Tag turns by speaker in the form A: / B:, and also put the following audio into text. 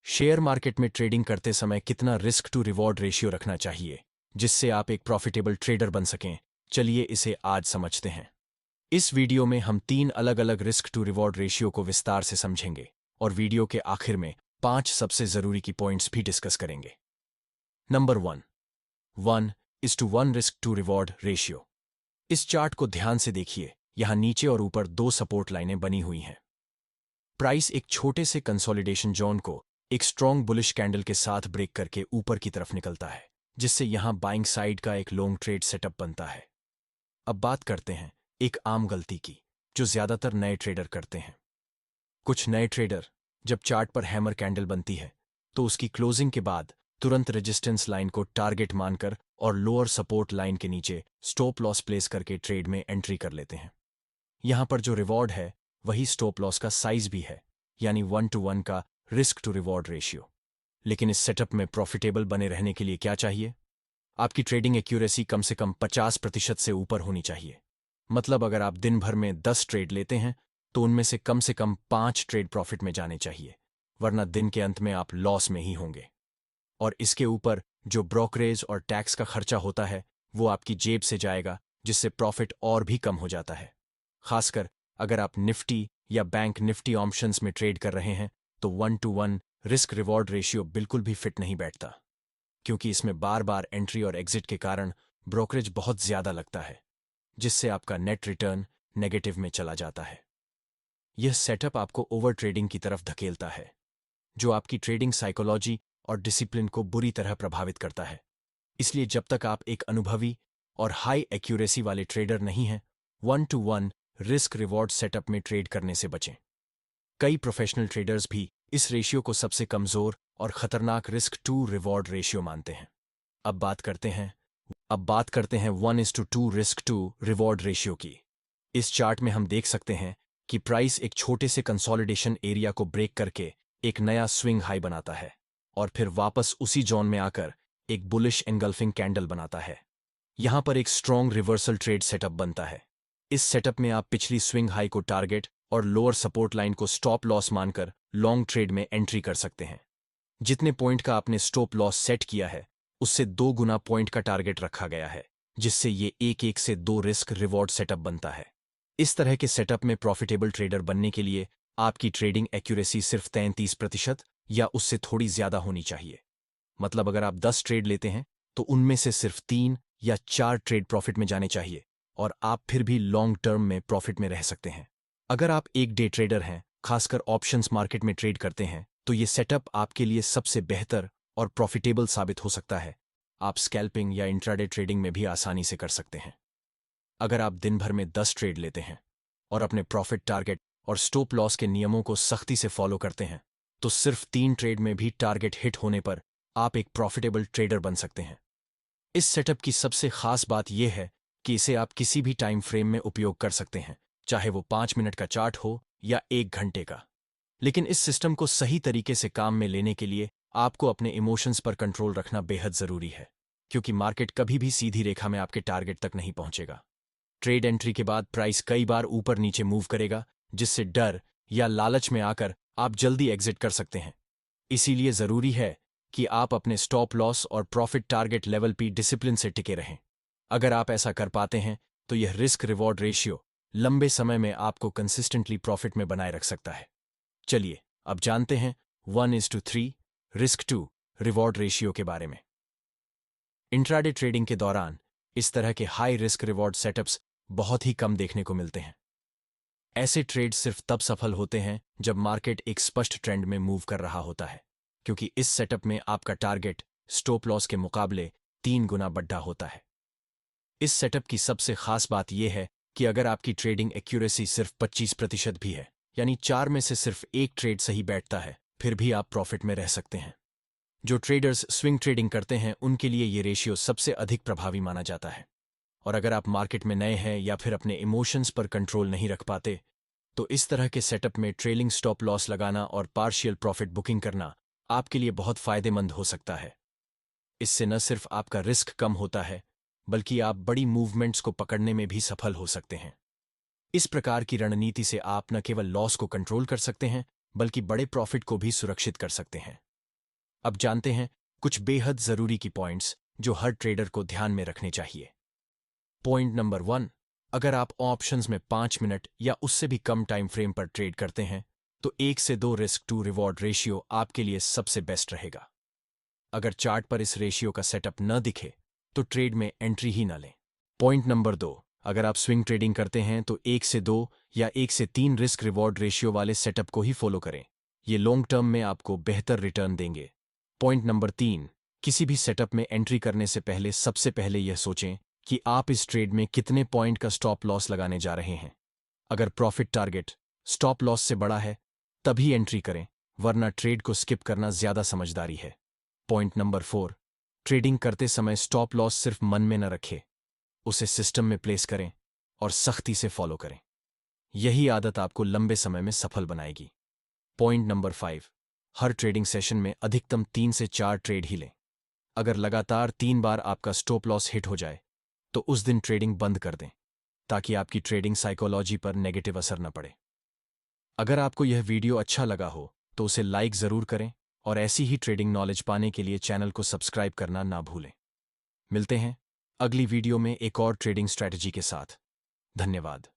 A: Share market में trading करते समय कितना रिस्क टू रिवॉर्ड रेशियो रखना चाहिए जिससे आप एक प्रॉफिटेबल ट्रेडर बन सकें? चलिए इसे आज समझते हैं। इस वीडियो में हम 3 अलग अलग रिस्क टू रिवॉर्ड रेशियो को विस्तार से समझेंगे और वीडियो के आखिर में 5 सबसे जरूरी की पॉइंट्स भी डिस्कस करेंगे। Number 1:1 risk to reward ratio. इस चार्ट को ध्यान से देखिए। यहां नीचे और ऊपर 2 सपोर्ट लाइनें बनी हुई हैं। प्राइस एक छोटे से कंसोलिडेशन जोन को एक स्ट्रॉन्ग बुलिश कैंडल के साथ ब्रेक करके ऊपर की तरफ निकलता है, जिससे यहां बाइंग साइड का एक लॉन्ग ट्रेड सेटअप बनता है। अब बात करते हैं एक आम गलती की जो ज्यादातर नए ट्रेडर करते हैं। कुछ नए ट्रेडर जब चार्ट पर हैमर कैंडल बनती है तो उसकी क्लोजिंग के बाद तुरंत रेजिस्टेंस लाइन को टारगेट मानकर और लोअर सपोर्ट लाइन के नीचे स्टॉप लॉस प्लेस करके ट्रेड में एंट्री कर लेते हैं। यहां पर जो रिवॉर्ड है वही स्टॉप लॉस का साइज भी है, यानी 1:1 का रिस्क टू रिवॉर्ड रेशियो। लेकिन इस सेटअप में प्रॉफिटेबल बने रहने के लिए क्या चाहिए? आपकी ट्रेडिंग एक्यूरेसी कम से कम 50% से ऊपर होनी चाहिए। मतलब अगर आप दिन भर में 10 ट्रेड लेते हैं तो उनमें से कम 5 ट्रेड प्रॉफिट में जाने चाहिए, वरना दिन के अंत में आप लॉस में ही होंगे। और इसके ऊपर जो ब्रोकरेज और टैक्स का खर्चा होता है वो आपकी जेब से जाएगा, जिससे प्रॉफिट और भी कम हो जाता है। खासकर अगर आप निफ्टी या बैंक निफ्टी ऑप्शंस में ट्रेड कर रहे हैं तो 1:1 रिस्क रिवॉर्ड रेशियो बिल्कुल भी फिट नहीं बैठता, क्योंकि इसमें बार बार एंट्री और एग्जिट के कारण ब्रोकरेज बहुत ज्यादा लगता है, जिससे आपका नेट रिटर्न नेगेटिव में चला जाता है। यह सेटअप आपको ओवर ट्रेडिंग की तरफ धकेलता है, जो आपकी ट्रेडिंग साइकोलॉजी और डिसिप्लिन को बुरी तरह प्रभावित करता है। इसलिए जब तक आप एक अनुभवी और हाई एक्यूरेसी वाले ट्रेडर नहीं हैं, 1:1 रिस्क रिवॉर्ड सेटअप में ट्रेड करने से बचें। कई प्रोफेशनल ट्रेडर्स भी इस रेशियो को सबसे कमजोर और खतरनाक रिस्क टू रिवॉर्ड रेशियो मानते हैं। अब बात करते हैं 1:2 रिस्क टू रिवॉर्ड रेशियो की। इस चार्ट में हम देख सकते हैं कि प्राइस एक छोटे से कंसोलिडेशन एरिया को ब्रेक करके एक नया स्विंग हाई बनाता है और फिर वापस उसी जोन में आकर एक बुलिश एंगल्फिंग कैंडल बनाता है। यहां पर एक स्ट्रॉन्ग रिवर्सल ट्रेड सेटअप बनता है। इस सेटअप में आप पिछली स्विंग हाई को टारगेट और लोअर सपोर्ट लाइन को स्टॉप लॉस मानकर लॉन्ग ट्रेड में एंट्री कर सकते हैं। जितने पॉइंट का आपने स्टॉप लॉस सेट किया है उससे 2 गुना पॉइंट का टारगेट रखा गया है, जिससे ये 1 से 2 रिस्क रिवॉर्ड सेटअप बनता है। इस तरह के सेटअप में प्रॉफिटेबल ट्रेडर बनने के लिए आपकी ट्रेडिंग एक्यूरेसी सिर्फ 33% या उससे थोड़ी ज्यादा होनी चाहिए। मतलब अगर आप 10 ट्रेड लेते हैं तो उनमें से सिर्फ 3 या 4 ट्रेड प्रॉफिट में जाने चाहिए और आप फिर भी लॉन्ग टर्म में प्रॉफिट में रह सकते हैं। अगर आप एक डे ट्रेडर हैं, खासकर ऑप्शंस मार्केट में ट्रेड करते हैं, तो ये सेटअप आपके लिए सबसे बेहतर और प्रॉफिटेबल साबित हो सकता है। आप स्कैल्पिंग या इंट्राडे ट्रेडिंग में भी आसानी से कर सकते हैं। अगर आप दिन भर में 10 ट्रेड लेते हैं और अपने प्रॉफिट टारगेट और स्टॉप लॉस के नियमों को सख्ती से फॉलो करते हैं तो सिर्फ 3 ट्रेड में भी टारगेट हिट होने पर आप एक प्रॉफिटेबल ट्रेडर बन सकते हैं। इस सेटअप की सबसे खास बात यह है कि इसे आप किसी भी टाइम फ्रेम में उपयोग कर सकते हैं, चाहे वो 5 मिनट का चार्ट हो या 1 घंटे का। लेकिन इस सिस्टम को सही तरीके से काम में लेने के लिए आपको अपने इमोशंस पर कंट्रोल रखना बेहद जरूरी है, क्योंकि मार्केट कभी भी सीधी रेखा में आपके टारगेट तक नहीं पहुंचेगा। ट्रेड एंट्री के बाद प्राइस कई बार ऊपर नीचे मूव करेगा, जिससे डर या लालच में आकर आप जल्दी एग्जिट कर सकते हैं। इसीलिए जरूरी है कि आप अपने स्टॉप लॉस और प्रॉफिट टारगेट लेवल पे डिसिप्लिन से टिके रहें। अगर आप ऐसा कर पाते हैं तो यह रिस्क रिवॉर्ड रेशियो लंबे समय में आपको कंसिस्टेंटली प्रॉफिट में बनाए रख सकता है। चलिए अब जानते हैं 1:3 रिस्क टू रिवॉर्ड रेशियो के बारे में। इंट्राडे ट्रेडिंग के दौरान इस तरह के हाई रिस्क रिवॉर्ड सेटअप्स बहुत ही कम देखने को मिलते हैं। ऐसे ट्रेड सिर्फ तब सफल होते हैं जब मार्केट एक स्पष्ट ट्रेंड में मूव कर रहा होता है, क्योंकि इस सेटअप में आपका टारगेट स्टॉप लॉस के मुकाबले 3 गुना बड़ा होता है। इस सेटअप की सबसे खास बात यह है कि अगर आपकी ट्रेडिंग एक्यूरेसी सिर्फ 25% भी है, यानी 4 में से सिर्फ 1 ट्रेड सही बैठता है, फिर भी आप प्रॉफिट में रह सकते हैं। जो ट्रेडर्स स्विंग ट्रेडिंग करते हैं उनके लिए ये रेशियो सबसे अधिक प्रभावी माना जाता है। और अगर आप मार्केट में नए हैं या फिर अपने इमोशंस पर कंट्रोल नहीं रख पाते, तो इस तरह के सेटअप में ट्रेलिंग स्टॉप लॉस लगाना और पार्शियल प्रॉफिट बुकिंग करना आपके लिए बहुत फायदेमंद हो सकता है। इससे न सिर्फ आपका रिस्क कम होता है, बल्कि आप बड़ी मूवमेंट्स को पकड़ने में भी सफल हो सकते हैं। इस प्रकार की रणनीति से आप न केवल लॉस को कंट्रोल कर सकते हैं, बल्कि बड़े प्रॉफिट को भी सुरक्षित कर सकते हैं। अब जानते हैं कुछ बेहद जरूरी की पॉइंट्स जो हर ट्रेडर को ध्यान में रखने चाहिए। पॉइंट नंबर 1, अगर आप ऑप्शंस में 5 मिनट या उससे भी कम टाइम फ्रेम पर ट्रेड करते हैं तो 1 से 2 रिस्क टू रिवॉर्ड रेशियो आपके लिए सबसे बेस्ट रहेगा। अगर चार्ट पर इस रेशियो का सेटअप न दिखे तो ट्रेड में एंट्री ही न लें। पॉइंट नंबर 2, अगर आप स्विंग ट्रेडिंग करते हैं तो 1 से 2 या 1 से 3 रिस्क रिवॉर्ड रेशियो वाले सेटअप को ही फॉलो करें। ये लॉन्ग टर्म में आपको बेहतर रिटर्न देंगे। पॉइंट नंबर 3, किसी भी सेटअप में एंट्री करने से पहले सबसे पहले यह सोचें कि आप इस ट्रेड में कितने पॉइंट का स्टॉप लॉस लगाने जा रहे हैं। अगर प्रॉफिट टारगेट स्टॉप लॉस से बड़ा है तभी एंट्री करें, वरना ट्रेड को स्किप करना ज्यादा समझदारी है। पॉइंट नंबर 4, ट्रेडिंग करते समय स्टॉप लॉस सिर्फ मन में न रखें, उसे सिस्टम में प्लेस करें और सख्ती से फॉलो करें। यही आदत आपको लंबे समय में सफल बनाएगी। पॉइंट नंबर 5, हर ट्रेडिंग सेशन में अधिकतम 3 से 4 ट्रेड ही लें। अगर लगातार 3 बार आपका स्टॉप लॉस हिट हो जाए तो उस दिन ट्रेडिंग बंद कर दें ताकि आपकी ट्रेडिंग साइकोलॉजी पर नेगेटिव असर न पड़े। अगर आपको यह वीडियो अच्छा लगा हो तो उसे लाइक जरूर करें और ऐसी ही ट्रेडिंग नॉलेज पाने के लिए चैनल को सब्सक्राइब करना ना भूलें। मिलते हैं अगली वीडियो में एक और ट्रेडिंग स्ट्रैटेजी के साथ। धन्यवाद।